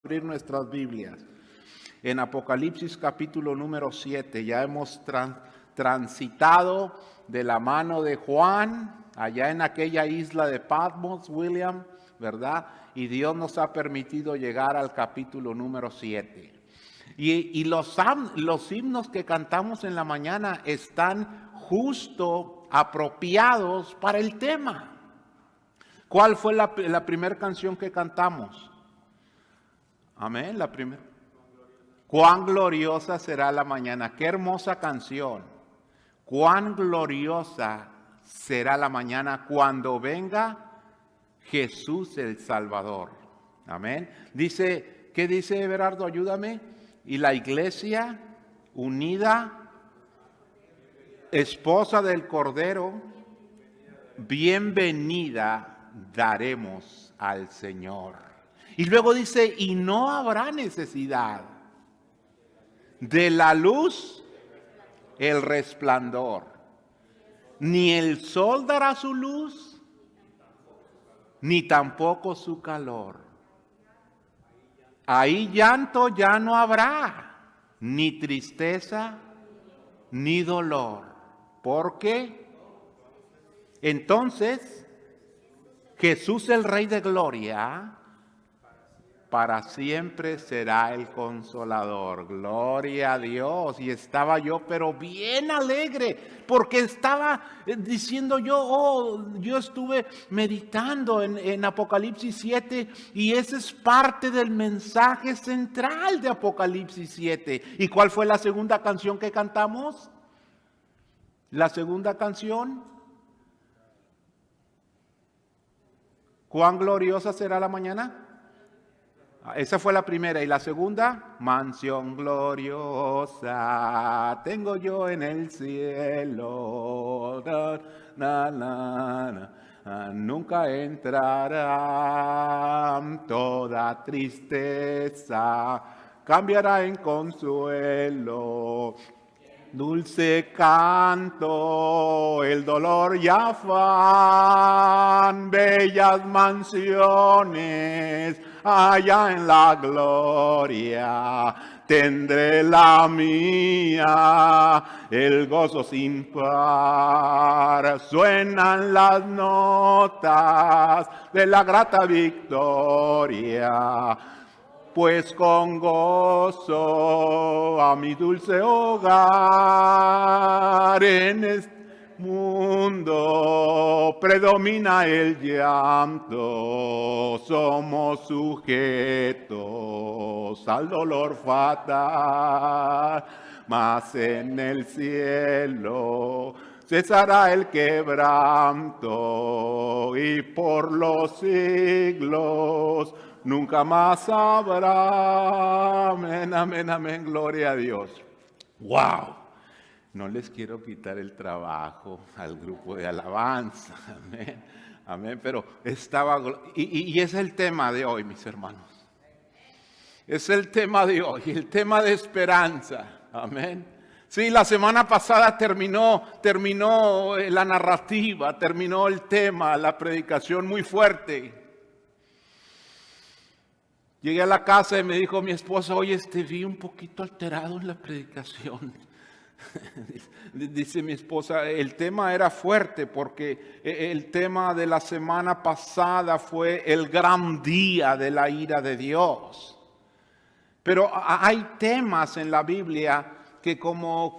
Abrir nuestras Biblias en Apocalipsis capítulo número 7. Ya hemos transitado de la mano de Juan allá en aquella isla de Patmos, William, ¿verdad? Y Dios nos ha permitido llegar al capítulo número 7. Y los himnos que cantamos en la mañana están justo apropiados para el tema. ¿Cuál fue la primera canción que cantamos? Amén, la primera. Cuán gloriosa será la mañana. Qué hermosa canción. Cuán gloriosa será la mañana cuando venga Jesús el Salvador. Amén. Dice, ¿qué dice Everardo? Ayúdame. Y la iglesia unida, esposa del Cordero, bienvenida daremos al Señor. Y luego dice, y no habrá necesidad de la luz, el resplandor, ni el sol dará su luz, ni tampoco su calor. Ahí llanto ya no habrá, ni tristeza, ni dolor. ¿Por qué? Entonces, Jesús el Rey de Gloria para siempre será el Consolador. Gloria a Dios. Y estaba yo pero bien alegre porque estaba diciendo yo estuve meditando en Apocalipsis 7 y ese es parte del mensaje central de Apocalipsis 7. ¿Y cuál fue la segunda canción que cantamos? La segunda canción. ¿Cuán gloriosa será la mañana? Esa fue la primera. ¿Y la segunda? Mansión gloriosa tengo yo en el cielo. Nunca entrará toda tristeza, cambiará en consuelo. Dulce canto, el dolor y afán, bellas mansiones allá en la gloria. Tendré la mía, el gozo sin par. Suenan las notas de la grata victoria. Pues con gozo a mi dulce hogar en este mundo predomina el llanto. Somos sujetos al dolor fatal, mas en el cielo cesará el quebranto y por los siglos nunca más habrá. Amén, amén, amén. Gloria a Dios. ¡Wow! No les quiero quitar el trabajo al grupo de alabanza. Amén, amén. Pero estaba... Y es el tema de hoy, mis hermanos. Es el tema de hoy, el tema de esperanza. Amén. Sí, la semana pasada terminó la narrativa, terminó el tema, la predicación muy fuerte. Llegué a la casa y me dijo mi esposa, oye, vi un poquito alterado en la predicación. Dice mi esposa, el tema era fuerte porque el tema de la semana pasada fue el gran día de la ira de Dios. Pero hay temas en la Biblia que como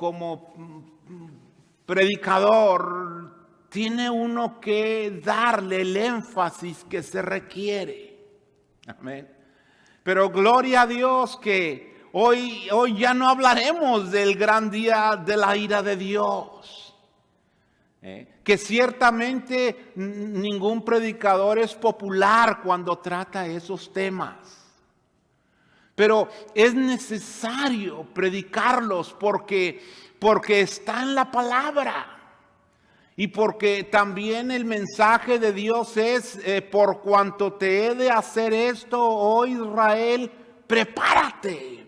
predicador tiene uno que darle el énfasis que se requiere. Amén. Pero gloria a Dios que hoy ya no hablaremos del gran día de la ira de Dios. Que ciertamente ningún predicador es popular cuando trata esos temas. Pero es necesario predicarlos porque está en la palabra. Y porque también el mensaje de Dios es, por cuanto te he de hacer esto, oh Israel, prepárate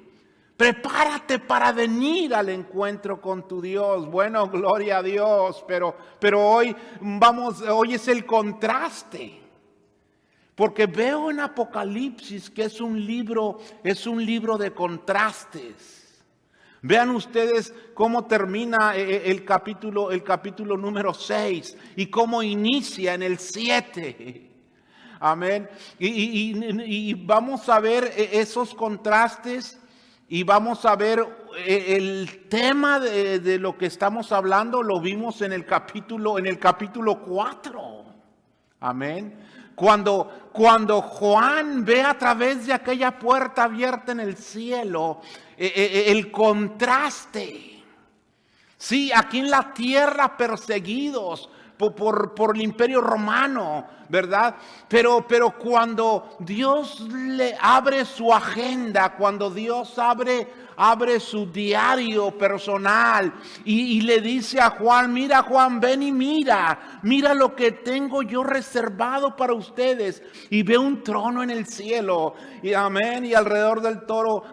para venir al encuentro con tu Dios. Bueno, gloria a Dios, pero hoy es el contraste. Porque veo en Apocalipsis que es un libro de contrastes. Vean ustedes cómo termina el capítulo número 6 y cómo inicia en el 7. Amén. Y vamos a ver esos contrastes y vamos a ver el tema de lo que estamos hablando. Lo vimos en el capítulo 4. Amén. Cuando Juan ve a través de aquella puerta abierta en el cielo, el contraste. Sí, aquí en la tierra perseguidos por el imperio romano, ¿verdad? Pero cuando Dios le abre su agenda, cuando Dios abre su diario personal y le dice a Juan: mira Juan, ven y mira lo que tengo yo reservado para ustedes. Y ve un trono en el cielo, y amén, y alrededor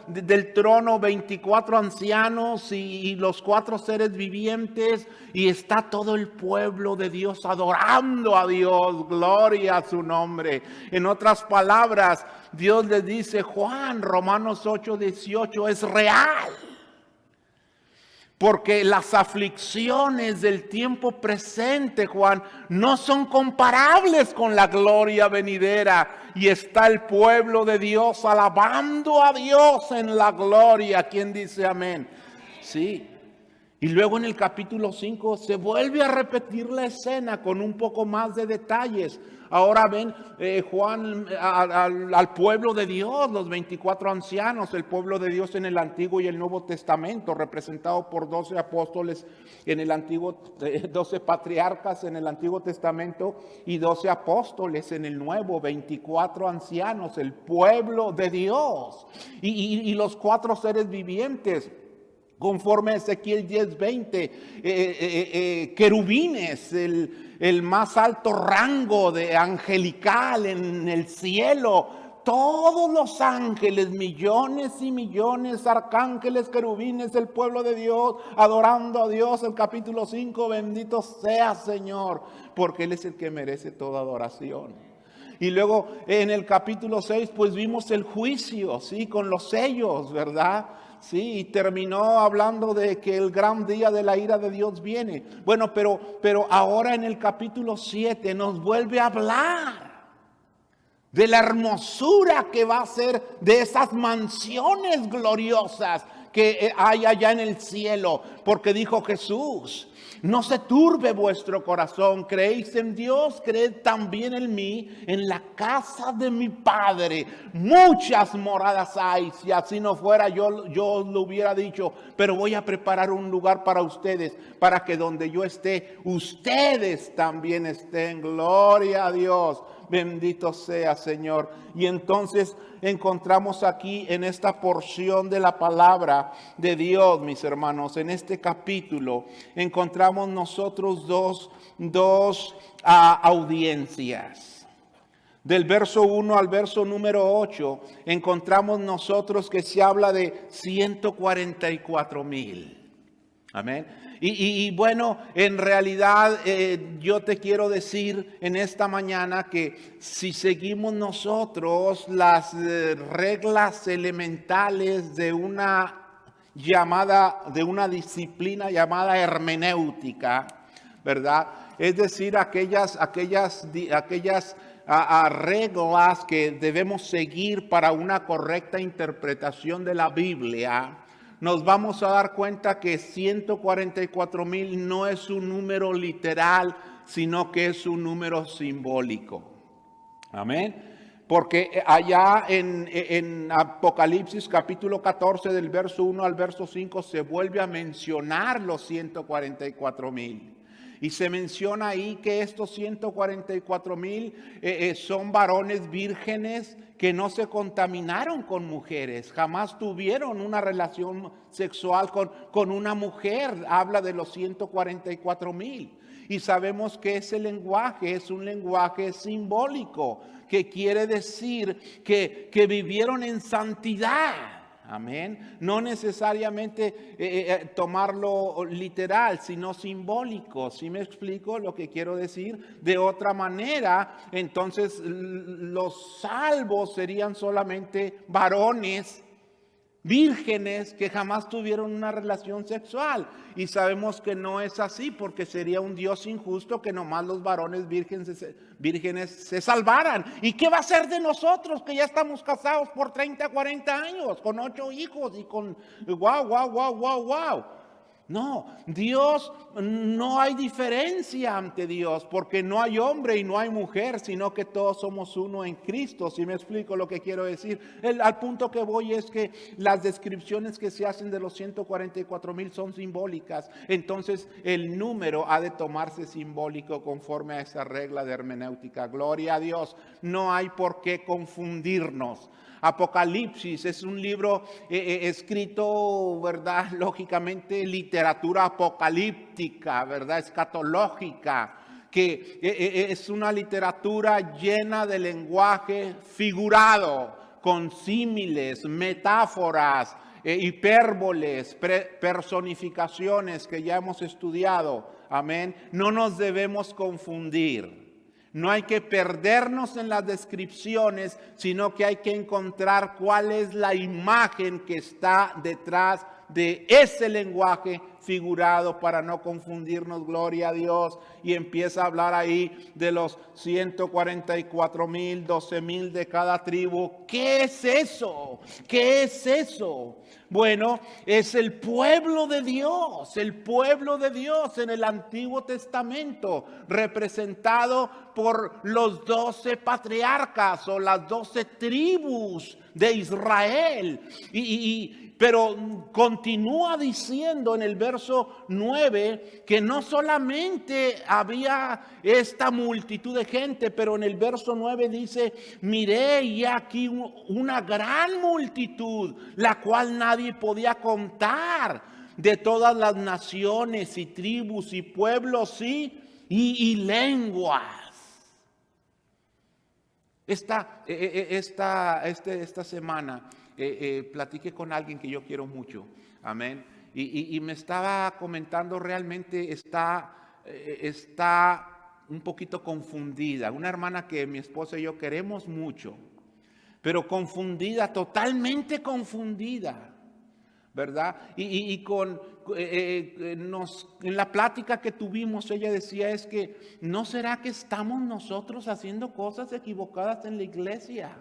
del trono 24 ancianos y los 4 seres vivientes, y está todo el pueblo de Dios adorando a Dios, gloria a su nombre. En otras palabras, Dios le dice: Juan, Romanos 8:18 es real. Porque las aflicciones del tiempo presente, Juan, no son comparables con la gloria venidera. Y está el pueblo de Dios alabando a Dios en la gloria. ¿Quién dice amén? Sí. Y luego en el capítulo 5 se vuelve a repetir la escena con un poco más de detalles. Ahora ven Juan al pueblo de Dios, los 24 ancianos, el pueblo de Dios en el Antiguo y el Nuevo Testamento, representado por 12 apóstoles en el Antiguo, 12 patriarcas en el Antiguo Testamento y 12 apóstoles en el Nuevo, 24 ancianos, el pueblo de Dios y los 4 seres vivientes. Conforme a Ezequiel 10:20, querubines, el más alto rango de angelical en el cielo. Todos los ángeles, millones y millones, arcángeles, querubines, el pueblo de Dios, adorando a Dios. El capítulo 5, bendito sea Señor, porque Él es el que merece toda adoración. Y luego en el capítulo 6, pues vimos el juicio, ¿sí? Con los sellos, ¿verdad? Sí, y terminó hablando de que el gran día de la ira de Dios viene. Bueno, pero ahora en el capítulo 7 nos vuelve a hablar de la hermosura que va a ser de esas mansiones gloriosas que hay allá en el cielo. Porque dijo Jesús: no se turbe vuestro corazón, creéis en Dios, creed también en mí. En la casa de mi Padre muchas moradas hay. Si así no fuera, yo os lo hubiera dicho. Pero voy a preparar un lugar para ustedes, para que donde yo esté, ustedes también estén. Gloria a Dios. Bendito sea Señor. Y entonces encontramos aquí en esta porción de la palabra de Dios, mis hermanos, en este capítulo, encontramos nosotros dos audiencias. Del verso 1 al verso número 8, encontramos nosotros que se habla de 144,000. Amén. Y bueno, en realidad yo te quiero decir en esta mañana que si seguimos nosotros las reglas elementales de una disciplina llamada hermenéutica, ¿verdad? Es decir, aquellas reglas que debemos seguir para una correcta interpretación de la Biblia, nos vamos a dar cuenta que 144,000 no es un número literal, sino que es un número simbólico. Amén. Porque allá en Apocalipsis capítulo 14 del verso 1 al verso 5 se vuelve a mencionar los 144,000. Y se menciona ahí que estos 144,000 son varones vírgenes que no se contaminaron con mujeres, jamás tuvieron una relación sexual con una mujer. Habla de los 144,000. Y sabemos que ese lenguaje es un lenguaje simbólico, que quiere decir que vivieron en santidad. Amén. No necesariamente tomarlo literal, sino simbólico. ¿Sí me explico lo que quiero decir? De otra manera, entonces los salvos serían solamente varones vírgenes que jamás tuvieron una relación sexual. Y sabemos que no es así, porque sería un Dios injusto que nomás los varones vírgenes se salvaran. ¿Y qué va a ser de nosotros que ya estamos casados por 30, 40 años, con 8 hijos y con wow? No, Dios, no hay diferencia ante Dios, porque no hay hombre y no hay mujer, sino que todos somos uno en Cristo. Si me explico lo que quiero decir, al punto que voy es que las descripciones que se hacen de los 144,000 son simbólicas. Entonces el número ha de tomarse simbólico conforme a esa regla de hermenéutica. Gloria a Dios, no hay por qué confundirnos. Apocalipsis es un libro escrito, ¿verdad? Lógicamente, literatura apocalíptica, ¿verdad? Escatológica, que es una literatura llena de lenguaje figurado, con símiles, metáforas, hipérboles, personificaciones que ya hemos estudiado. Amén. No nos debemos confundir. No hay que perdernos en las descripciones, sino que hay que encontrar cuál es la imagen que está detrás de ese lenguaje figurado para no confundirnos. Gloria a Dios. Y empieza a hablar ahí de los 144,000, 12,000 de cada tribu. ¿Qué es eso? ¿Qué es eso? Bueno, es el pueblo de Dios en el Antiguo Testamento, representado por los 12 patriarcas o las 12 tribus de Israel. Pero continúa diciendo en el verso 9 que no solamente había esta multitud de gente, pero en el verso 9 dice: miré y aquí una gran multitud, la cual nadie podía contar, de todas las naciones y tribus y pueblos y lenguas. Esta semana platiqué con alguien que yo quiero mucho, amén, y me estaba comentando, realmente está un poquito confundida, una hermana que mi esposa y yo queremos mucho, pero confundida, totalmente confundida, ¿verdad? En la plática que tuvimos, ella decía, es que ¿no será que estamos nosotros haciendo cosas equivocadas en la iglesia?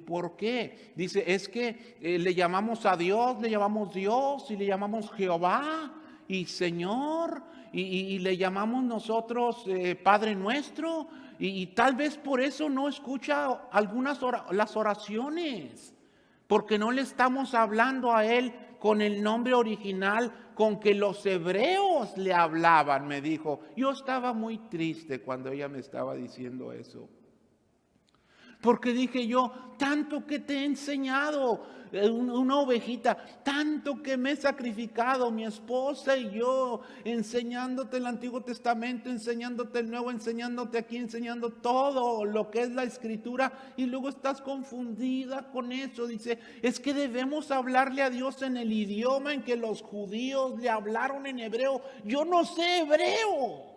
¿Por qué? Dice, es que le llamamos a Dios, le llamamos Dios y le llamamos Jehová y Señor y le llamamos nosotros Padre Nuestro y tal vez por eso no escucha las oraciones, porque no le estamos hablando a Él con el nombre original con que los hebreos le hablaban, me dijo. Yo estaba muy triste cuando ella me estaba diciendo eso. Porque dije yo, tanto que te he enseñado, una ovejita, tanto que me he sacrificado, mi esposa y yo, enseñándote el Antiguo Testamento, enseñándote el Nuevo, enseñándote aquí, enseñando todo lo que es la Escritura, y luego estás confundida con eso. Dice, es que debemos hablarle a Dios en el idioma en que los judíos le hablaron en hebreo. Yo no sé hebreo.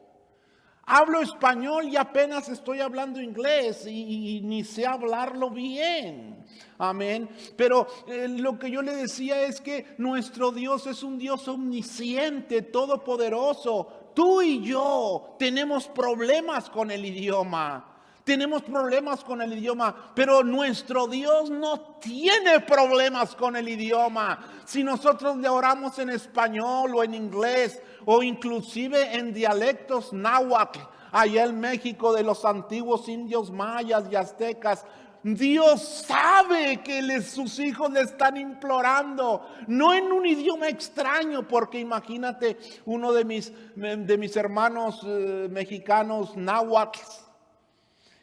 Hablo español y apenas estoy hablando inglés y ni sé hablarlo bien. Amén. Pero lo que yo le decía es que nuestro Dios es un Dios omnisciente, todopoderoso. Tú y yo tenemos problemas con el idioma. Tenemos problemas con el idioma, pero nuestro Dios no tiene problemas con el idioma. Si nosotros le oramos en español o en inglés o inclusive en dialectos náhuatl, allá en México, de los antiguos indios mayas y aztecas, Dios sabe que sus hijos le están implorando, no en un idioma extraño, porque imagínate uno de mis hermanos mexicanos náhuatl,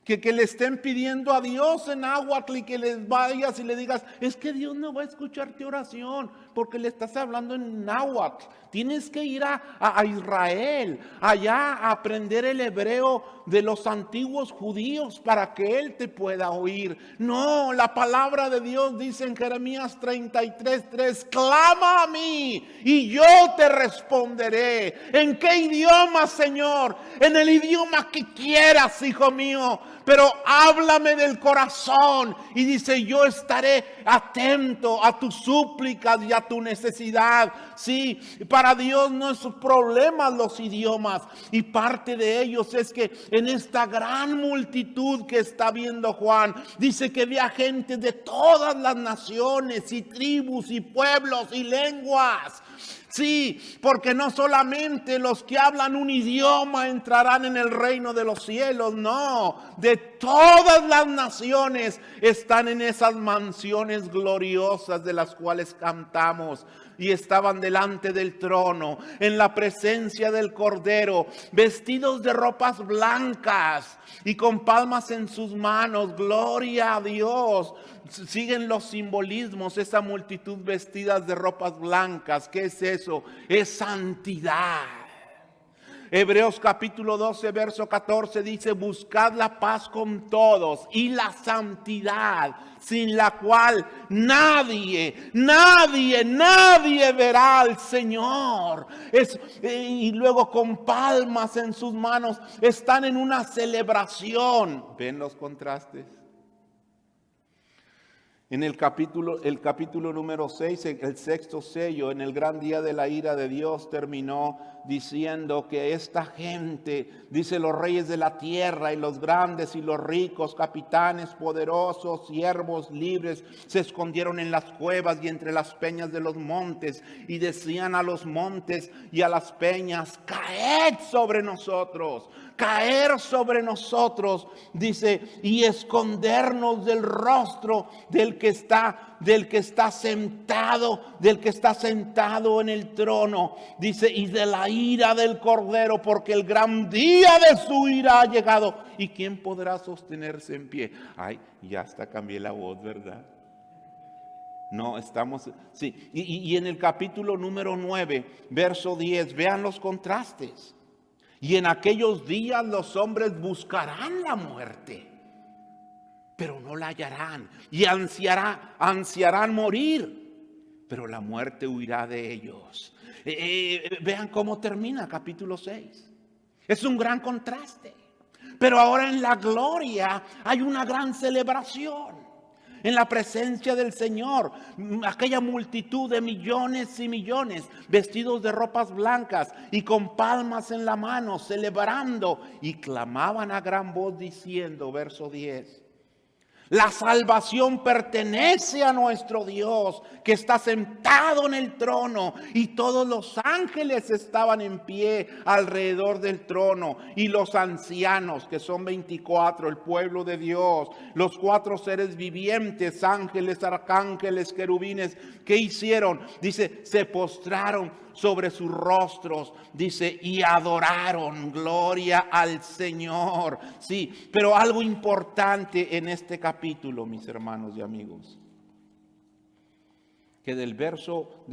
que le estén pidiendo a Dios en náhuatl y que les vayas y le digas, es que Dios no va a escuchar tu oración. porque le estás hablando en náhuatl. Tienes que ir a Israel, allá a aprender el hebreo de los antiguos judíos para que Él te pueda oír. No, la palabra de Dios dice en Jeremías 33:3, clama a mí y yo te responderé. ¿En qué idioma, Señor? En el idioma que quieras, hijo mío. Pero háblame del corazón. Y dice, yo estaré atento a tus súplicas y a tu necesidad. Sí, para Dios no es un problema los idiomas. Y parte de ellos es que en esta gran multitud que está viendo Juan, dice que había gente de todas las naciones y tribus y pueblos y lenguas. Sí, porque no solamente los que hablan un idioma entrarán en el reino de los cielos, no, de todas las naciones están en esas mansiones gloriosas de las cuales cantamos. Y estaban delante del trono, en la presencia del Cordero, vestidos de ropas blancas y con palmas en sus manos. Gloria a Dios. Siguen los simbolismos, esa multitud vestidas de ropas blancas. ¿Qué es eso? Es santidad. Hebreos capítulo 12, verso 14 dice, buscad la paz con todos y la santidad, sin la cual nadie verá al Señor. Y luego con palmas en sus manos están en una celebración. ¿Ven los contrastes? En el capítulo número 6, el sexto sello, en el gran día de la ira de Dios, terminó diciendo que esta gente, dice, los reyes de la tierra y los grandes y los ricos, capitanes poderosos, siervos libres, se escondieron en las cuevas y entre las peñas de los montes y decían a los montes y a las peñas, caed sobre nosotros. Caer sobre nosotros, dice, y escondernos del rostro del que está sentado en el trono, dice, y de la ira del Cordero, porque el gran día de su ira ha llegado. ¿Y quién podrá sostenerse en pie? Ay, ya hasta cambié la voz, ¿verdad? No, estamos, sí, y en el capítulo número 9, verso 10, vean los contrastes. Y en aquellos días los hombres buscarán la muerte, pero no la hallarán. Y ansiarán morir, pero la muerte huirá de ellos. Vean cómo termina capítulo 6. Es un gran contraste. Pero ahora en la gloria hay una gran celebración. En la presencia del Señor, aquella multitud de millones y millones, vestidos de ropas blancas y con palmas en la mano, celebrando, y clamaban a gran voz diciendo, verso 10, la salvación pertenece a nuestro Dios, que está sentado en el trono, y todos los ángeles estaban en pie alrededor del trono, y los ancianos, que son 24, el pueblo de Dios, los 4 seres vivientes, ángeles, arcángeles, querubines, ¿qué hicieron? Dice, se postraron sobre sus rostros, dice, y adoraron, gloria al Señor. Sí, pero algo importante en este capítulo, mis hermanos y amigos, que del verso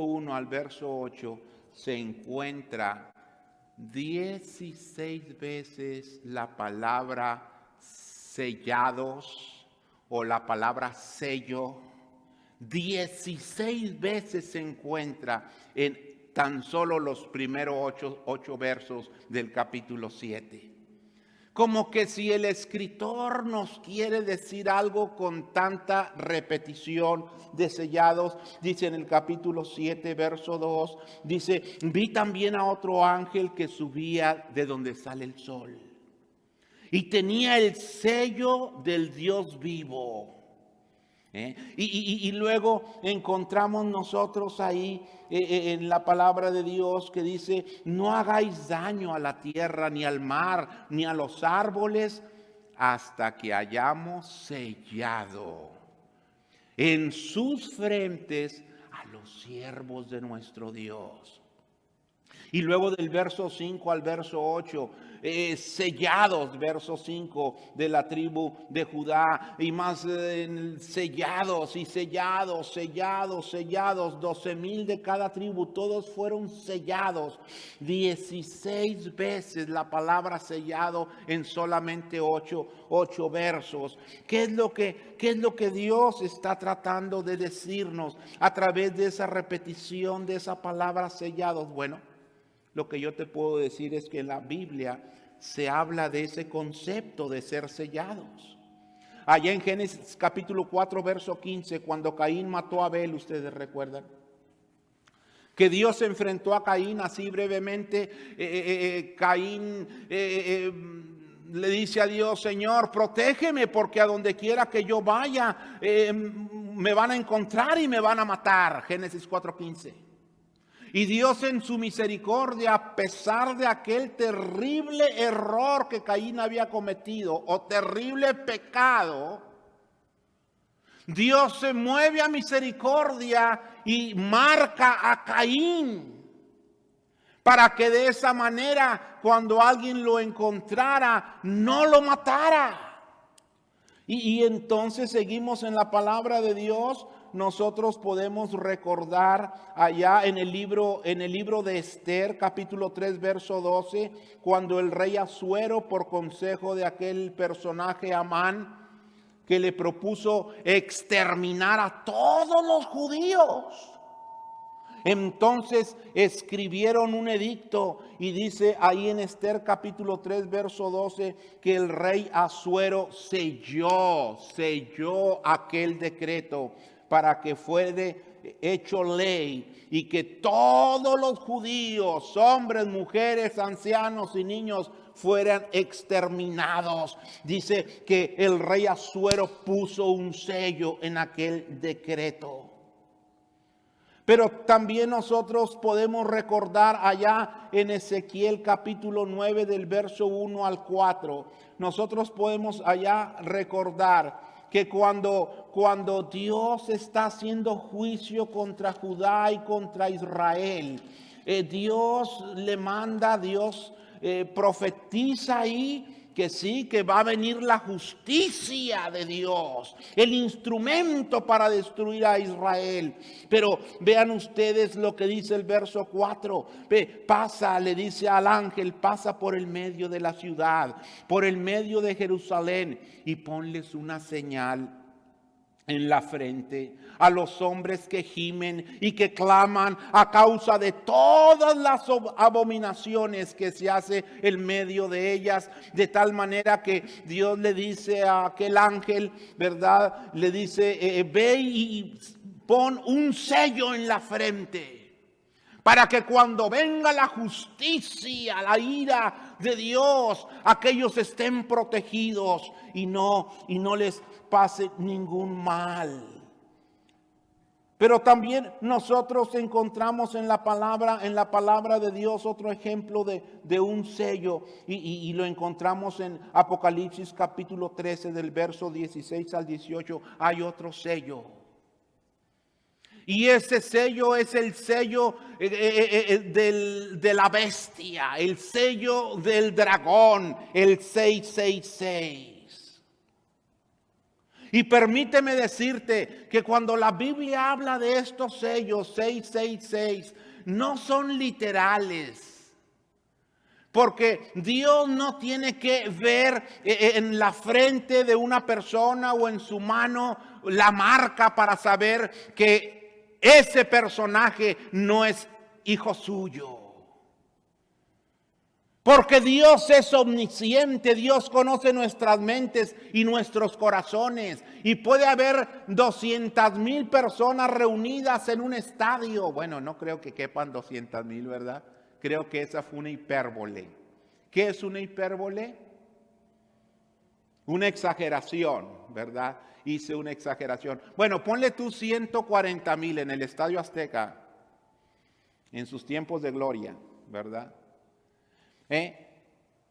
1 al verso 8 se encuentra 16 veces la palabra sellados o la palabra sello. 16 veces se encuentra en tan solo los primeros 8 versos del capítulo 7. Como que si el escritor nos quiere decir algo con tanta repetición de sellados, dice en el capítulo 7, verso 2, dice, vi también a otro ángel que subía de donde sale el sol y tenía el sello del Dios vivo. Y luego encontramos nosotros ahí en la palabra de Dios que dice, no hagáis daño a la tierra, ni al mar, ni a los árboles, hasta que hayamos sellado en sus frentes a los siervos de nuestro Dios. Y luego del verso 5 al verso 8, sellados, verso 5, de la tribu de Judá, y más sellados y sellados, 12,000 de cada tribu, todos fueron sellados. 16 veces la palabra sellado en solamente 8 versos. ¿Qué es lo que Dios está tratando de decirnos a través de esa repetición de esa palabra sellados? Bueno, lo que yo te puedo decir es que en la Biblia se habla de ese concepto de ser sellados. Allá en Génesis capítulo 4, verso 15, cuando Caín mató a Abel, ustedes recuerdan que Dios se enfrentó a Caín así brevemente. Caín le dice a Dios: Señor, protégeme, porque a donde quiera que yo vaya me van a encontrar y me van a matar. Génesis 4:15. Y Dios en su misericordia, a pesar de aquel terrible error que Caín había cometido, o terrible pecado, Dios se mueve a misericordia y marca a Caín, para que de esa manera, cuando alguien lo encontrara, no lo matara. Y entonces seguimos en la palabra de Dios. Nosotros podemos recordar allá en el libro de Esther, capítulo 3, verso 12, cuando el rey Asuero, por consejo de aquel personaje Amán, que le propuso exterminar a todos los judíos, entonces escribieron un edicto, y dice ahí en Esther capítulo 3 verso 12 que el rey Asuero selló aquel decreto para que fuera hecho ley, y que todos los judíos, hombres, mujeres, ancianos y niños, fueran exterminados. Dice que el rey Asuero puso un sello en aquel decreto. Pero también nosotros podemos recordar allá en Ezequiel capítulo 9 del verso 1 al 4. Nosotros podemos allá recordar que cuando Dios está haciendo juicio contra Judá y contra Israel, Dios le manda, Dios profetiza ahí que sí, que va a venir la justicia de Dios, el instrumento para destruir a Israel. Pero vean ustedes lo que dice el verso 4. Pasa, le dice al ángel, pasa por el medio de la ciudad, por el medio de Jerusalén, y ponles una señal en la frente a los hombres que gimen y que claman a causa de todas las abominaciones que se hace en medio de ellas, de tal manera que Dios le dice a aquel ángel, ¿verdad? Le dice, ve y pon un sello en la frente, para que cuando venga la justicia, la ira de Dios, aquellos estén protegidos y no les pase ningún mal. Pero también nosotros encontramos en la palabra de Dios otro ejemplo de un sello, y lo encontramos en Apocalipsis capítulo 13 del verso 16 al 18. Hay otro sello. Y ese sello es el sello de la bestia, el sello del dragón, el 666. Y permíteme decirte que cuando la Biblia habla de estos sellos 666, no son literales. Porque Dios no tiene que ver en la frente de una persona o en su mano la marca para saber que ese personaje no es hijo suyo. Porque Dios es omnisciente, Dios conoce nuestras mentes y nuestros corazones. Y puede haber 200,000 personas reunidas en un estadio. Bueno, no creo que quepan 200,000, ¿verdad? Creo que esa fue una hipérbole. ¿Qué es una hipérbole? Una exageración, ¿verdad? Hice una exageración. Bueno, ponle tú 140,000 en el Estadio Azteca en sus tiempos de gloria, ¿verdad?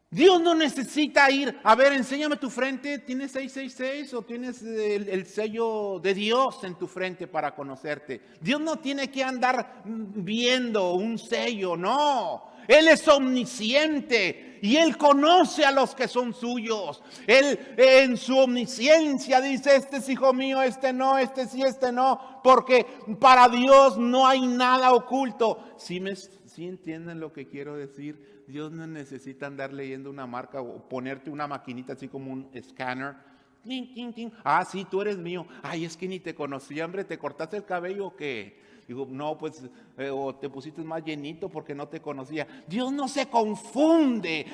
Dios no necesita ir, a ver, enséñame tu frente, ¿tienes 666 o tienes el sello de Dios en tu frente para conocerte? Dios no tiene que andar viendo un sello, no. Él es omnisciente y Él conoce a los que son suyos. Él en su omnisciencia dice: este es hijo mío, este no, este sí, este no. Porque para Dios no hay nada oculto. ¿Sí entienden lo que quiero decir? Dios no necesita andar leyendo una marca o ponerte una maquinita así como un escáner. Clink, clink, clink. Ah, sí, tú eres mío. Ay, es que ni te conocí, hombre. ¿Te cortaste el cabello o qué? Digo, no, pues, o te pusiste más llenito porque no te conocía. Dios no se confunde.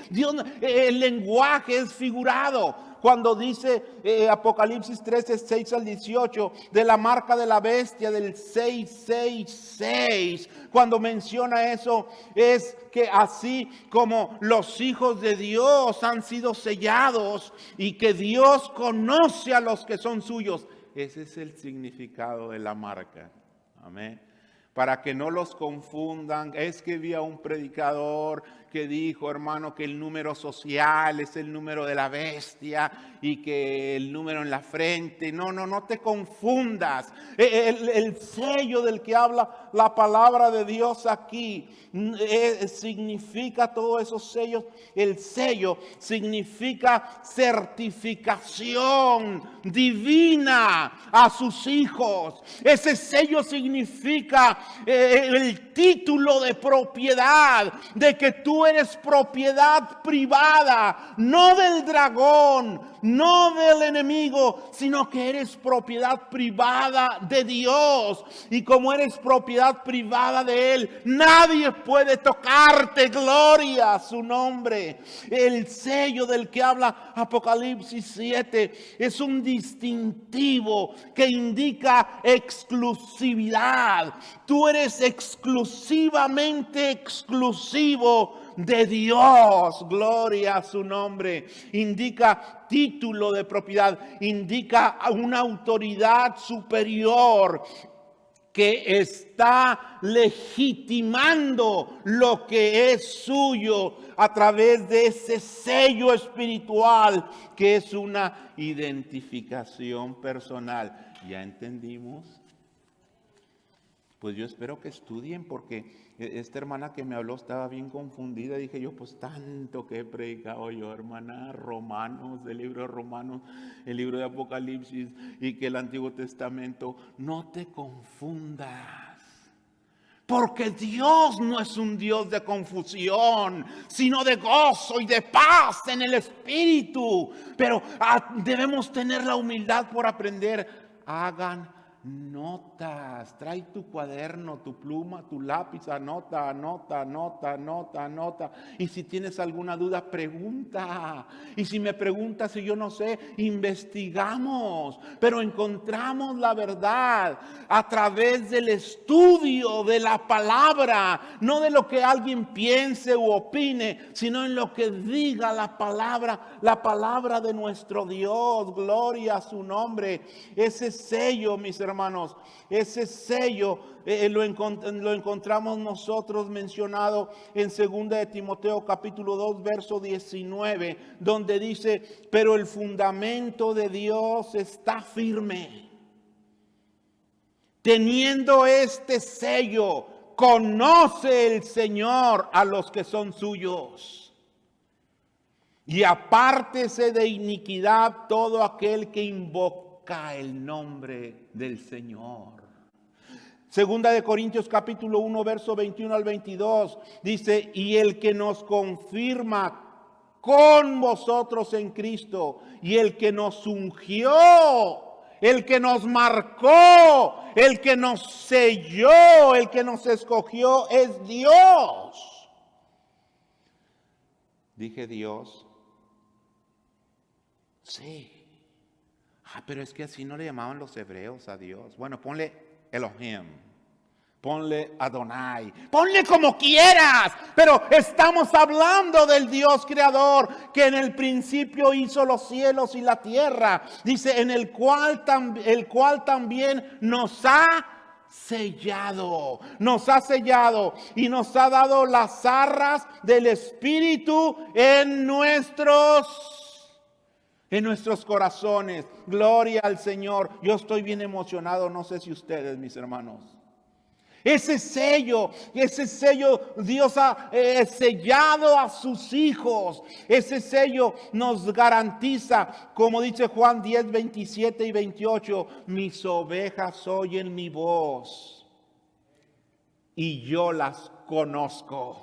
El lenguaje es figurado. Cuando dice Apocalipsis 13, 6 al 18, de la marca de la bestia, del 666, cuando menciona eso, es que así como los hijos de Dios han sido sellados y que Dios conoce a los que son suyos. Ese es el significado de la marca. Amén. Para que no los confundan. Es que vi a un predicador que dijo, hermano, que el número social es el número de la bestia y que el número en la frente. No te confundas. El sello del que habla la palabra de Dios aquí significa todos esos sellos. El sello significa certificación divina a sus hijos. Ese sello significa el título de propiedad, de que tú eres propiedad privada, no del dragón, no del enemigo, sino que eres propiedad privada de Dios. Y como eres propiedad privada de Él, nadie puede tocarte. Gloria a su nombre. El sello del que habla Apocalipsis 7 es un distintivo que indica exclusividad. Tú eres exclusivamente exclusivo de Dios. Gloria a su nombre. Indica título de propiedad, indica una autoridad superior que está legitimando lo que es suyo a través de ese sello espiritual que es una identificación personal. ¿Ya entendimos? Pues yo espero que estudien, porque esta hermana que me habló estaba bien confundida. Dije yo, pues tanto que he predicado yo, hermana, Romanos, el libro de Romanos, el libro de Apocalipsis y que el Antiguo Testamento. No te confundas, porque Dios no es un Dios de confusión, sino de gozo y de paz en el Espíritu. Pero debemos tener la humildad por aprender. Hagan notas, trae tu cuaderno, tu pluma, tu lápiz, anota. Y si tienes alguna duda, pregunta. Y si me preguntas y yo no sé, investigamos. Pero encontramos la verdad a través del estudio de la palabra, no de lo que alguien piense u opine, sino en lo que diga la palabra de nuestro Dios. Gloria a su nombre. Ese sello, mis hermanos, ese sello lo encontramos nosotros mencionado en 2 de Timoteo capítulo 2 verso 19, donde dice: pero el fundamento de Dios está firme. Teniendo este sello, conoce el Señor a los que son suyos. Y apártese de iniquidad todo aquel que invoca el nombre del Señor. Segunda de Corintios capítulo 1 verso 21 al 22 dice: y el que nos confirma con vosotros en Cristo, y el que nos ungió, el que nos marcó, el que nos selló, el que nos escogió es Dios. Dije Dios. Sí. Pero es que así no le llamaban los hebreos a Dios. Bueno, ponle Elohim, ponle Adonai, ponle como quieras, pero estamos hablando del Dios creador que en el principio hizo los cielos y la tierra. Dice, en el cual también nos ha sellado y nos ha dado las arras del Espíritu en nuestros corazones. Gloria al Señor. Yo estoy bien emocionado, no sé si ustedes, mis hermanos. Ese sello Dios ha sellado a sus hijos. Ese sello nos garantiza, como dice Juan 10, 27 y 28, mis ovejas oyen mi voz y yo las conozco.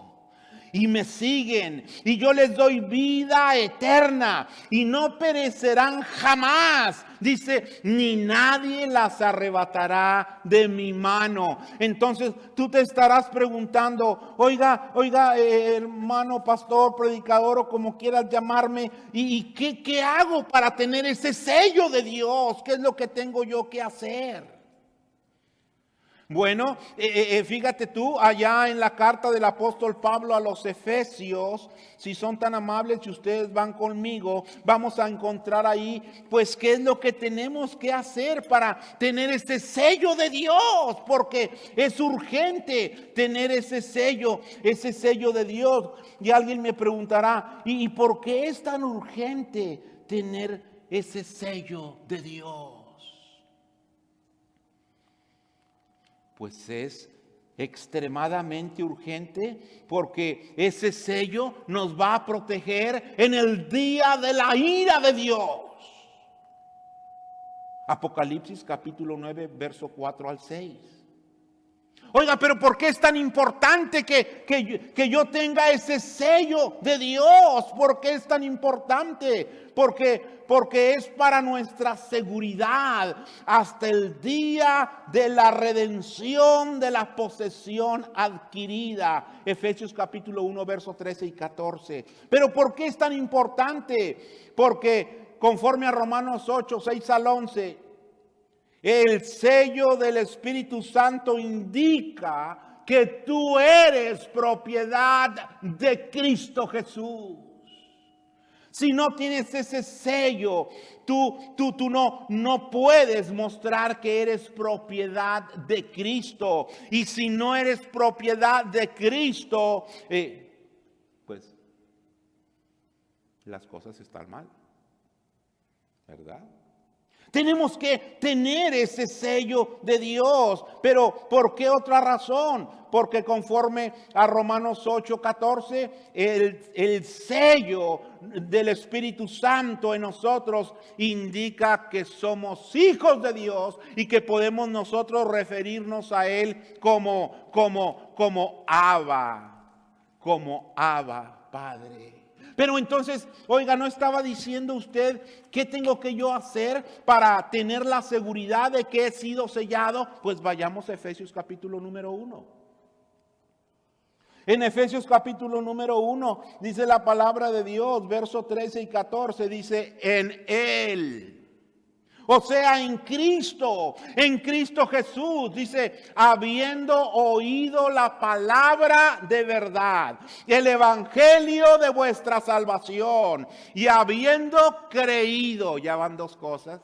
Y me siguen, y yo les doy vida eterna, y no perecerán jamás, dice, ni nadie las arrebatará de mi mano. Entonces tú te estarás preguntando, oiga, hermano, pastor, predicador, o como quieras llamarme, ¿y qué hago para tener ese sello de Dios? ¿Qué es lo que tengo yo que hacer? Bueno, fíjate tú, allá en la carta del apóstol Pablo a los Efesios, si son tan amables, si ustedes van conmigo, vamos a encontrar ahí, pues, qué es lo que tenemos que hacer para tener ese sello de Dios, porque es urgente tener ese sello de Dios. Y alguien me preguntará, ¿y por qué es tan urgente tener ese sello de Dios? Pues es extremadamente urgente porque ese sello nos va a proteger en el día de la ira de Dios. Apocalipsis capítulo 9, verso 4 al 6. Oiga, pero ¿por qué es tan importante que yo tenga ese sello de Dios? ¿Por qué es tan importante? Porque es para nuestra seguridad hasta el día de la redención de la posesión adquirida. Efesios capítulo 1, versos 13 y 14. Pero ¿por qué es tan importante? Porque conforme a Romanos 8, 6 al 11, el sello del Espíritu Santo indica que tú eres propiedad de Cristo Jesús. Si no tienes ese sello, tú no puedes mostrar que eres propiedad de Cristo. Y si no eres propiedad de Cristo, pues las cosas están mal, ¿verdad? Tenemos que tener ese sello de Dios. Pero ¿por qué otra razón? Porque conforme a Romanos 8:14, el sello del Espíritu Santo en nosotros indica que somos hijos de Dios y que podemos nosotros referirnos a Él como Abba, Padre. Pero entonces, oiga, ¿no estaba diciendo usted qué tengo que yo hacer para tener la seguridad de que he sido sellado? Pues vayamos a Efesios capítulo número 1. En Efesios capítulo número 1 dice la palabra de Dios, versos 13 y 14, dice, en Él. O sea, en Cristo Jesús, dice, habiendo oído la palabra de verdad, el evangelio de vuestra salvación, y habiendo creído, ya van dos cosas.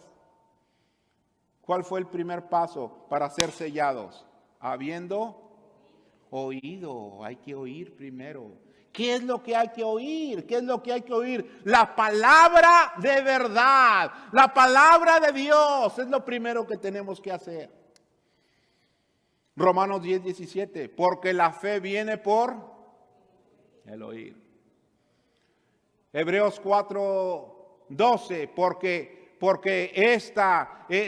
¿Cuál fue el primer paso para ser sellados? Habiendo oído, hay que oír primero. ¿Qué es lo que hay que oír? ¿Qué es lo que hay que oír? La palabra de verdad, la palabra de Dios es lo primero que tenemos que hacer. Romanos 10, 17, porque la fe viene por el oír. Hebreos 4, 12, porque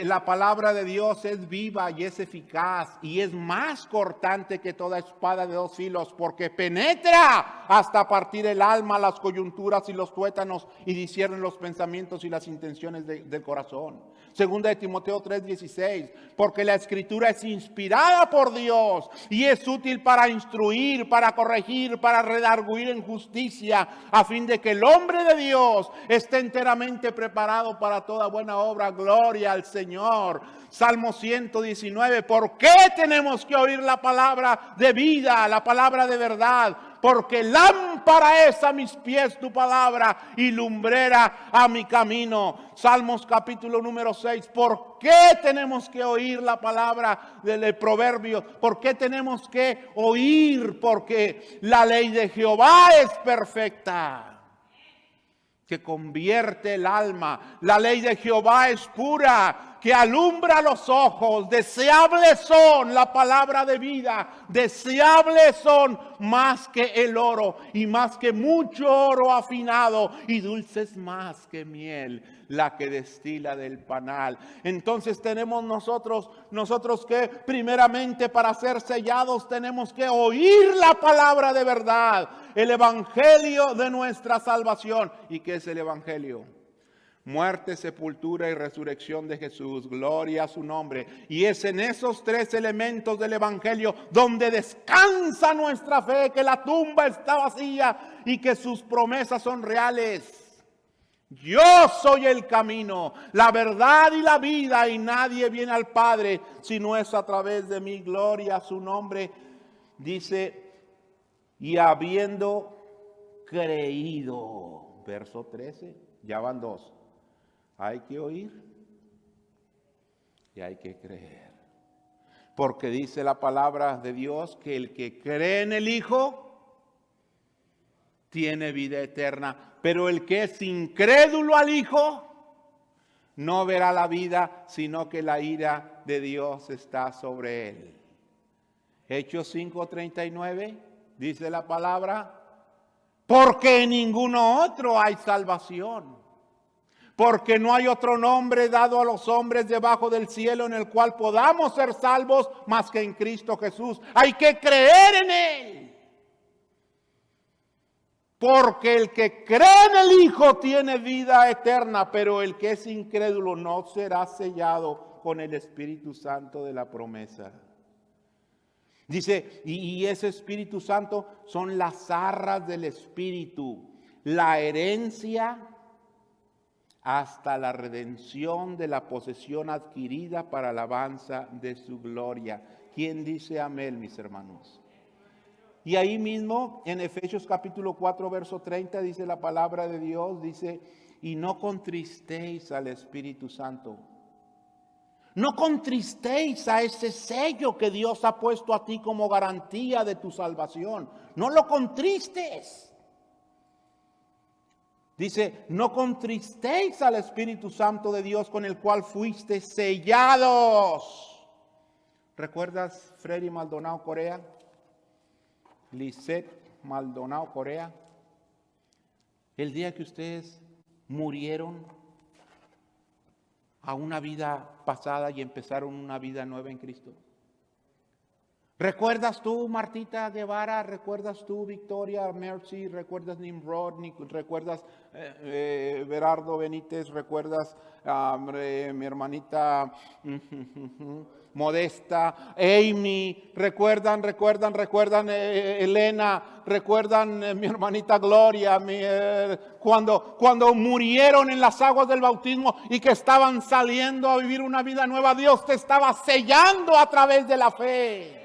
la palabra de Dios es viva y es eficaz y es más cortante que toda espada de dos filos, porque penetra hasta partir el alma, las coyunturas y los tuétanos, y discierne los pensamientos y las intenciones del corazón. Segunda de Timoteo 3:16, porque la escritura es inspirada por Dios y es útil para instruir, para corregir, para redarguir en justicia, a fin de que el hombre de Dios esté enteramente preparado para toda buena obra. Gloria al Señor. Salmo 119, ¿por qué tenemos que oír la palabra de vida, la palabra de verdad? Porque lámpara es a mis pies tu palabra y lumbrera a mi camino. Salmos capítulo número 6. ¿Por qué tenemos que oír la palabra del proverbio? ¿Por qué tenemos que oír? Porque la ley de Jehová es perfecta, que convierte el alma. La ley de Jehová es pura, que alumbra los ojos. Deseables son la palabra de vida. Deseables son más que el oro y más que mucho oro afinado, y dulces más que miel, la que destila del panal. Entonces tenemos nosotros que primeramente, para ser sellados, tenemos que oír la palabra de verdad, el evangelio de nuestra salvación. ¿Y qué es el evangelio? Muerte, sepultura y resurrección de Jesús. Gloria a su nombre. Y es en esos tres elementos del evangelio donde descansa nuestra fe, que la tumba está vacía y que sus promesas son reales. Yo soy el camino, la verdad y la vida, y nadie viene al Padre si no es a través de mí. Gloria a su nombre. Dice, y habiendo creído. Verso 13, ya van dos. Hay que oír y hay que creer. Porque dice la palabra de Dios que el que cree en el Hijo tiene vida eterna. Pero el que es incrédulo al Hijo no verá la vida, sino que la ira de Dios está sobre él. Hechos 5:39 dice la palabra, porque en ninguno otro hay salvación. Porque no hay otro nombre dado a los hombres debajo del cielo en el cual podamos ser salvos más que en Cristo Jesús. Hay que creer en Él. Porque el que cree en el Hijo tiene vida eterna, pero el que es incrédulo no será sellado con el Espíritu Santo de la promesa. Dice, y ese Espíritu Santo son las arras del Espíritu, la herencia hasta la redención de la posesión adquirida para alabanza de su gloria. ¿Quién dice amén, mis hermanos? Y ahí mismo, en Efesios capítulo 4, verso 30, dice la palabra de Dios, dice, y no contristéis al Espíritu Santo. No contristéis a ese sello que Dios ha puesto a ti como garantía de tu salvación. No lo contristes. Dice, no contristéis al Espíritu Santo de Dios con el cual fuiste sellados. ¿Recuerdas Freddy Maldonado Correa? Lisette Maldonado Correa. El día que ustedes murieron a una vida pasada y empezaron una vida nueva en Cristo. ¿Recuerdas tú, Martita Guevara? ¿Recuerdas tú, Victoria Mercy? ¿Recuerdas Nimrod? ¿Recuerdas Berardo Benítez? ¿Recuerdas mi hermanita Modesta? Amy, ¿recuerdan Elena? ¿Recuerdan mi hermanita Gloria? Cuando murieron en las aguas del bautismo y que estaban saliendo a vivir una vida nueva, Dios te estaba sellando a través de la fe.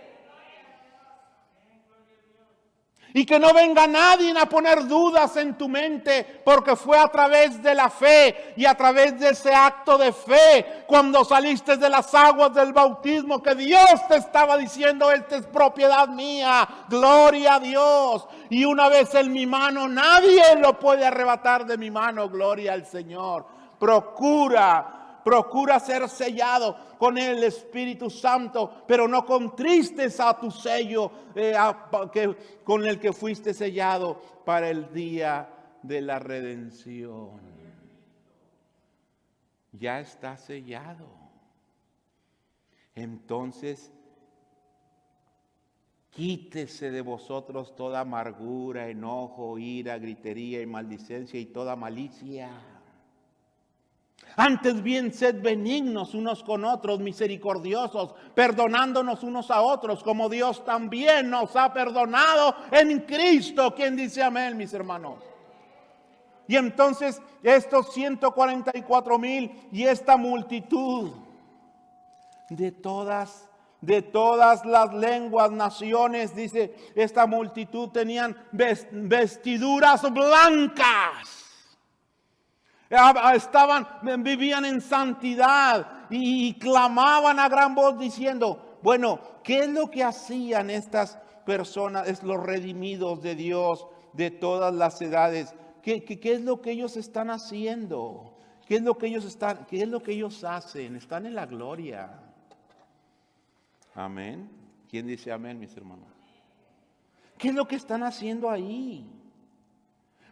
Y que no venga nadie a poner dudas en tu mente, porque fue a través de la fe y a través de ese acto de fe, cuando saliste de las aguas del bautismo, que Dios te estaba diciendo, esta es propiedad mía, gloria a Dios. Y una vez en mi mano, nadie lo puede arrebatar de mi mano, gloria al Señor. Procura ser sellado con el Espíritu Santo, pero no contristes a tu sello con el que fuiste sellado para el día de la redención. Ya está sellado. Entonces, quítese de vosotros toda amargura, enojo, ira, gritería y maldicencia y toda malicia. Antes bien, sed benignos unos con otros, misericordiosos, perdonándonos unos a otros, como Dios también nos ha perdonado en Cristo. ¿Quién dice amén, mis hermanos? Y entonces, estos 144,000 y esta multitud de todas las lenguas, naciones, dice, esta multitud tenían vestiduras blancas. Vivían en santidad y clamaban a gran voz diciendo, bueno, ¿qué es lo que hacían estas personas, es los redimidos de Dios de todas las edades? ¿Qué es lo que ellos están haciendo? ¿Qué es lo que ellos hacen? Están en la gloria. Amén. ¿Quién dice amén, mis hermanos? ¿Qué es lo que están haciendo ahí?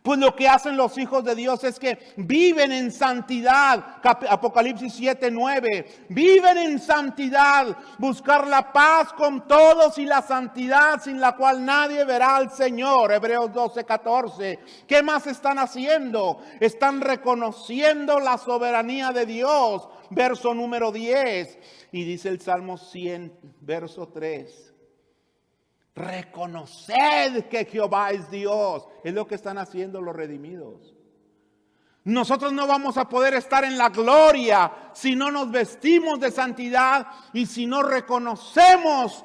Pues lo que hacen los hijos de Dios es que viven en santidad. Apocalipsis 7:9. Viven en santidad. Buscar la paz con todos y la santidad sin la cual nadie verá al Señor. Hebreos 12:14. ¿Qué más están haciendo? Están reconociendo la soberanía de Dios. Verso número 10. Y dice el Salmo 100, verso 3. Reconoced que Jehová es Dios. Es lo que están haciendo los redimidos. Nosotros no vamos a poder estar en la gloria si no nos vestimos de santidad y si no reconocemos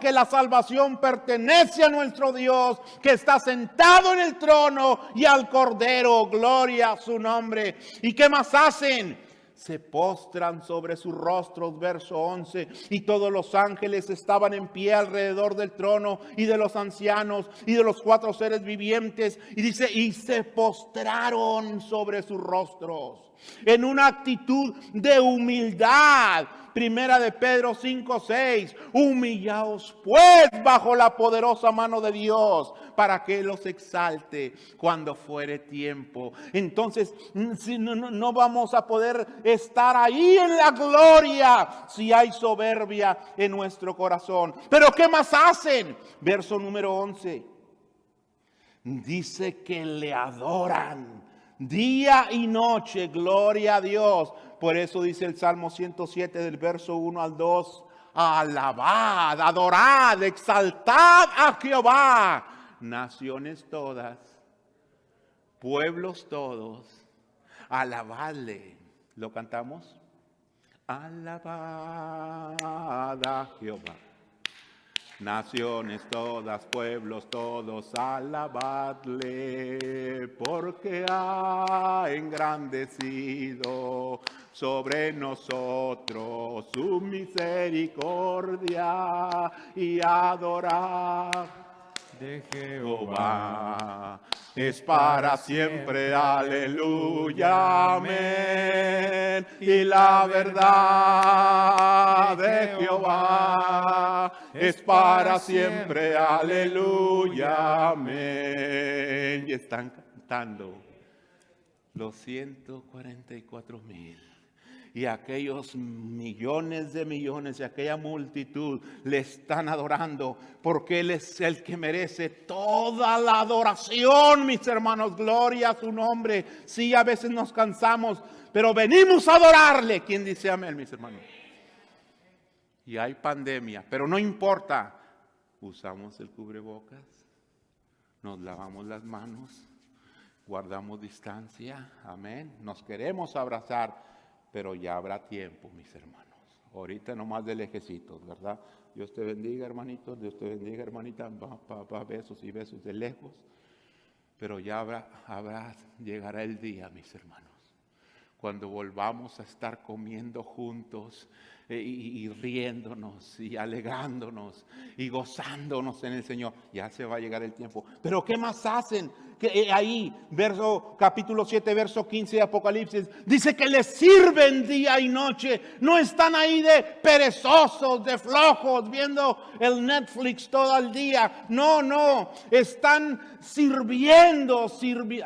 que la salvación pertenece a nuestro Dios, que está sentado en el trono y al Cordero. Gloria a su nombre. ¿Y qué más hacen? Se postran sobre sus rostros, verso 11, y todos los ángeles estaban en pie alrededor del trono y de los ancianos y de los 4 seres vivientes, y dice, y se postraron sobre sus rostros en una actitud de humildad. Primera de Pedro 5:6. Humillaos pues bajo la poderosa mano de Dios, para que los exalte cuando fuere tiempo. Entonces, si no vamos a poder estar ahí en la gloria si hay soberbia en nuestro corazón. Pero ¿qué más hacen? Verso número 11. Dice que le adoran día y noche. Gloria a Dios. Por eso dice el Salmo 107 del verso 1 al 2. Alabad, adorad, exaltad a Jehová. Naciones todas, pueblos todos, alabadle. ¿Lo cantamos? Alabad a Jehová. Naciones todas, pueblos todos, alabadle, porque ha engrandecido sobre nosotros su misericordia, y adorad de Jehová es para siempre, aleluya, amén. Y la verdad de Jehová es para siempre, aleluya, amén. Y están cantando los 144,000. Y aquellos millones de millones y aquella multitud le están adorando, porque Él es el que merece toda la adoración, mis hermanos. Gloria a su nombre. Sí, a veces nos cansamos, pero venimos a adorarle. ¿Quién dice amén, mis hermanos? Y hay pandemia, pero no importa. Usamos el cubrebocas, nos lavamos las manos, guardamos distancia. Amén. Nos queremos abrazar. Pero ya habrá tiempo, mis hermanos. Ahorita nomás de lejecitos, ¿verdad? Dios te bendiga, hermanito. Dios te bendiga, hermanita. Besos y besos de lejos. Pero ya llegará el día, mis hermanos, cuando volvamos a estar comiendo juntos y riéndonos y alegrándonos y gozándonos en el Señor. Ya se va a llegar el tiempo. Pero ¿qué más hacen? Que ahí, capítulo 7, verso 15 de Apocalipsis, dice que les sirven día y noche. No están ahí de perezosos, de flojos, viendo el Netflix todo el día. No, están sirviendo.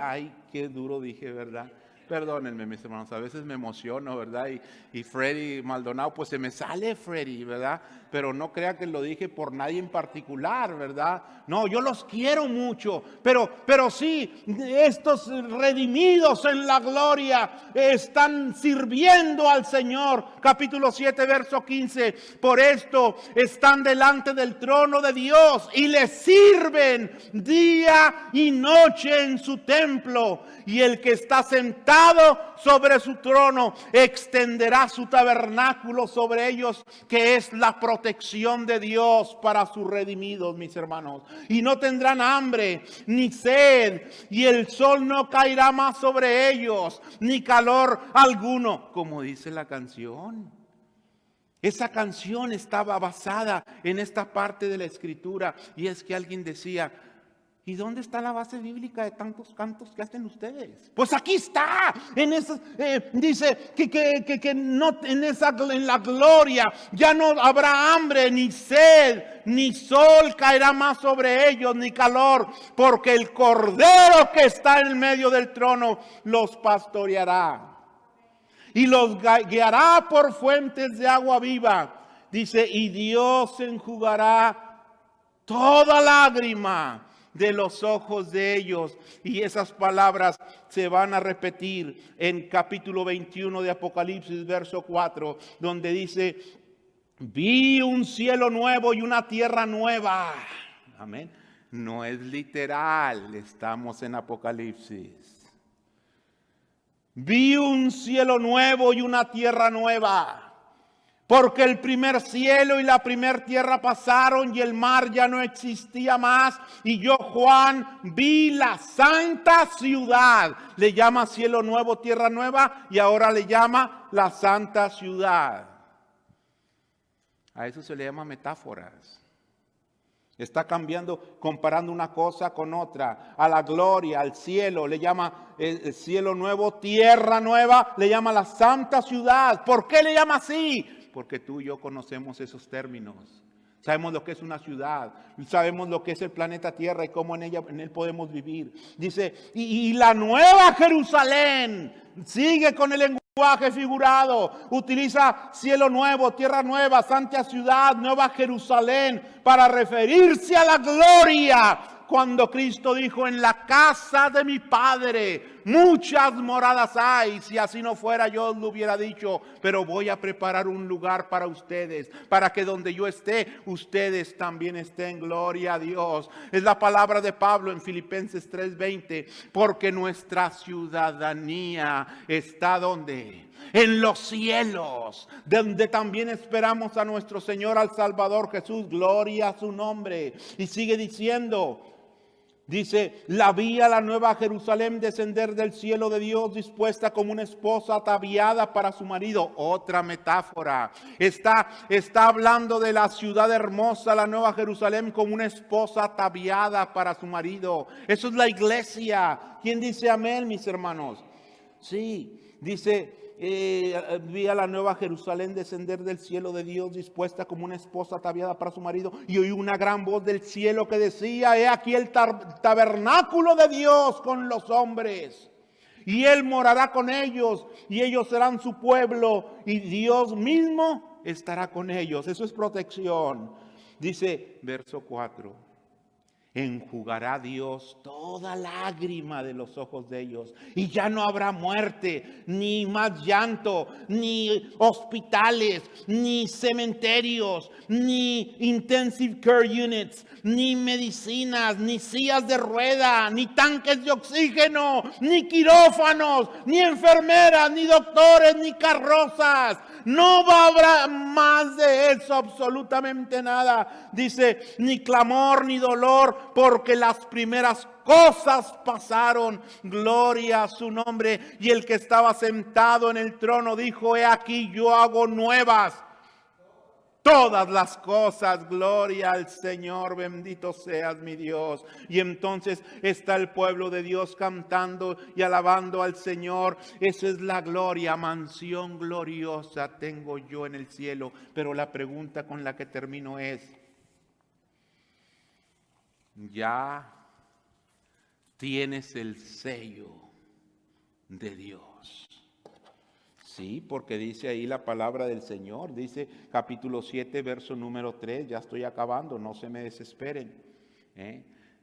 Ay, qué duro dije, ¿verdad? Perdónenme, mis hermanos, a veces me emociono, ¿verdad? Y Freddy Maldonado, pues se me sale Freddy, ¿verdad? Pero no crea que lo dije por nadie en particular, ¿verdad? No, yo los quiero mucho, pero sí, estos redimidos en la gloria están sirviendo al Señor. Capítulo 7, verso 15. Por esto están delante del trono de Dios y le sirven día y noche en su templo. Y el que está sentado sobre su trono extenderá su tabernáculo sobre ellos, que es la protección de Dios para sus redimidos, mis hermanos. Y no tendrán hambre ni sed, y el sol no caerá más sobre ellos, ni calor alguno, como dice la canción. Esa canción estaba basada en esta parte de la Escritura, y es que alguien decía: ¿Y dónde está la base bíblica de tantos cantos que hacen ustedes? Pues aquí está, en esas, dice que no, en la gloria ya no habrá hambre, ni sed, ni sol caerá más sobre ellos, ni calor, porque el Cordero que está en el medio del trono los pastoreará y los guiará por fuentes de agua viva. Dice, y Dios enjugará toda lágrima de los ojos de ellos. Y esas palabras se van a repetir en capítulo 21 de Apocalipsis, verso 4, donde dice, vi un cielo nuevo y una tierra nueva. Amén. No es literal, estamos en Apocalipsis. Vi un cielo nuevo y una tierra nueva. Porque el primer cielo y la primer tierra pasaron y el mar ya no existía más. Y yo, Juan, vi la santa ciudad. Le llama cielo nuevo, tierra nueva, y ahora le llama la santa ciudad. A eso se le llama metáforas. Está cambiando, comparando una cosa con otra. A la gloria, al cielo, le llama el cielo nuevo, tierra nueva, le llama la santa ciudad. ¿Por qué le llama así? Porque tú y yo conocemos esos términos. Sabemos lo que es una ciudad, sabemos lo que es el planeta Tierra y cómo en él podemos vivir. Dice, y la nueva Jerusalén, sigue con el lenguaje figurado, utiliza cielo nuevo, tierra nueva, santa ciudad, nueva Jerusalén, para referirse a la gloria. Cuando Cristo dijo, en la casa de mi Padre muchas moradas hay. Si así no fuera, yo os lo hubiera dicho. Pero voy a preparar un lugar para ustedes, para que donde yo esté, ustedes también estén. Gloria a Dios. Es la palabra de Pablo en Filipenses 3:20. Porque nuestra ciudadanía está ¿dónde? En los cielos, donde también esperamos a nuestro Señor, al Salvador Jesús. Gloria a su nombre. Y sigue diciendo, dice, la vi a la nueva Jerusalén descender del cielo de Dios, dispuesta como una esposa ataviada para su marido. Otra metáfora. Está hablando de la ciudad hermosa, la nueva Jerusalén, como una esposa ataviada para su marido. Eso es la iglesia. ¿Quién dice amén, mis hermanos? Sí, dice, vi a la nueva Jerusalén descender del cielo de Dios, dispuesta como una esposa ataviada para su marido, y oí una gran voz del cielo que decía, he aquí el tabernáculo de Dios con los hombres, y Él morará con ellos, y ellos serán su pueblo, y Dios mismo estará con ellos. Eso es protección. Dice, verso 4. Enjugará Dios toda lágrima de los ojos de ellos. Y ya no habrá muerte, ni más llanto, ni hospitales, ni cementerios, ni intensive care units, ni medicinas, ni sillas de rueda, ni tanques de oxígeno, ni quirófanos, ni enfermeras, ni doctores, ni carrozas. No habrá más de eso, absolutamente nada. Dice, ni clamor, ni dolor, porque las primeras cosas pasaron. Gloria a su nombre. Y el que estaba sentado en el trono dijo, he aquí yo hago nuevas todas las cosas. Gloria al Señor, bendito seas mi Dios. Y entonces está el pueblo de Dios cantando y alabando al Señor. Esa es la gloria, mansión gloriosa tengo yo en el cielo. Pero la pregunta con la que termino es, ¿ya tienes el sello de Dios? Sí, porque dice ahí la palabra del Señor, dice capítulo 7, verso número 3, ya estoy acabando, no se me desesperen.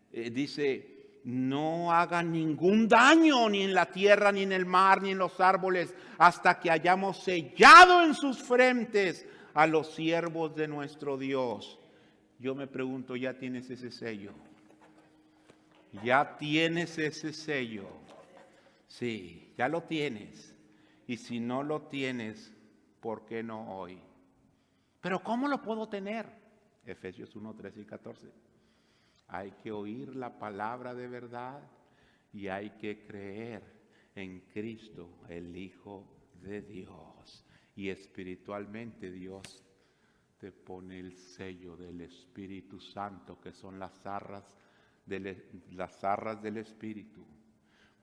Dice, no hagan ningún daño ni en la tierra, ni en el mar, ni en los árboles, hasta que hayamos sellado en sus frentes a los siervos de nuestro Dios. Yo me pregunto, ¿ya tienes ese sello? ¿Ya tienes ese sello? Sí, ya lo tienes. Y si no lo tienes, ¿por qué no hoy? ¿Pero cómo lo puedo tener? Efesios 1, 13 y 14. Hay que oír la palabra de verdad y hay que creer en Cristo, el Hijo de Dios. Y espiritualmente Dios te pone el sello del Espíritu Santo, que son las arras las arras del Espíritu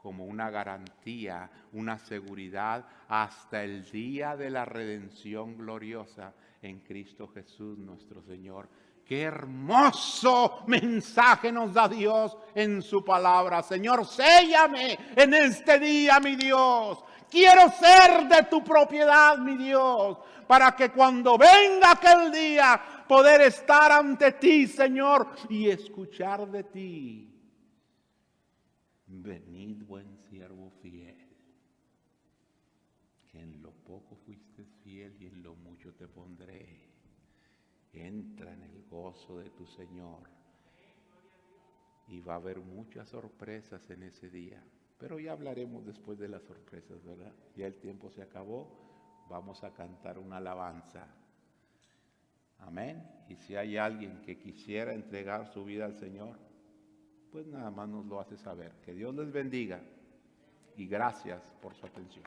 como una garantía, una seguridad hasta el día de la redención gloriosa en Cristo Jesús nuestro Señor. ¡Qué hermoso mensaje nos da Dios en su palabra! Señor, séllame en este día, mi Dios. Quiero ser de tu propiedad, mi Dios, para que cuando venga aquel día poder estar ante ti, Señor, y escuchar de ti. Venid, buen siervo fiel, que en lo poco fuiste fiel y en lo mucho te pondré. Entra en el gozo de tu Señor. Y va a haber muchas sorpresas en ese día. Pero ya hablaremos después de las sorpresas, ¿verdad? Ya el tiempo se acabó. Vamos a cantar una alabanza. Amén. Y si hay alguien que quisiera entregar su vida al Señor, pues nada más nos lo hace saber. Que Dios les bendiga y gracias por su atención.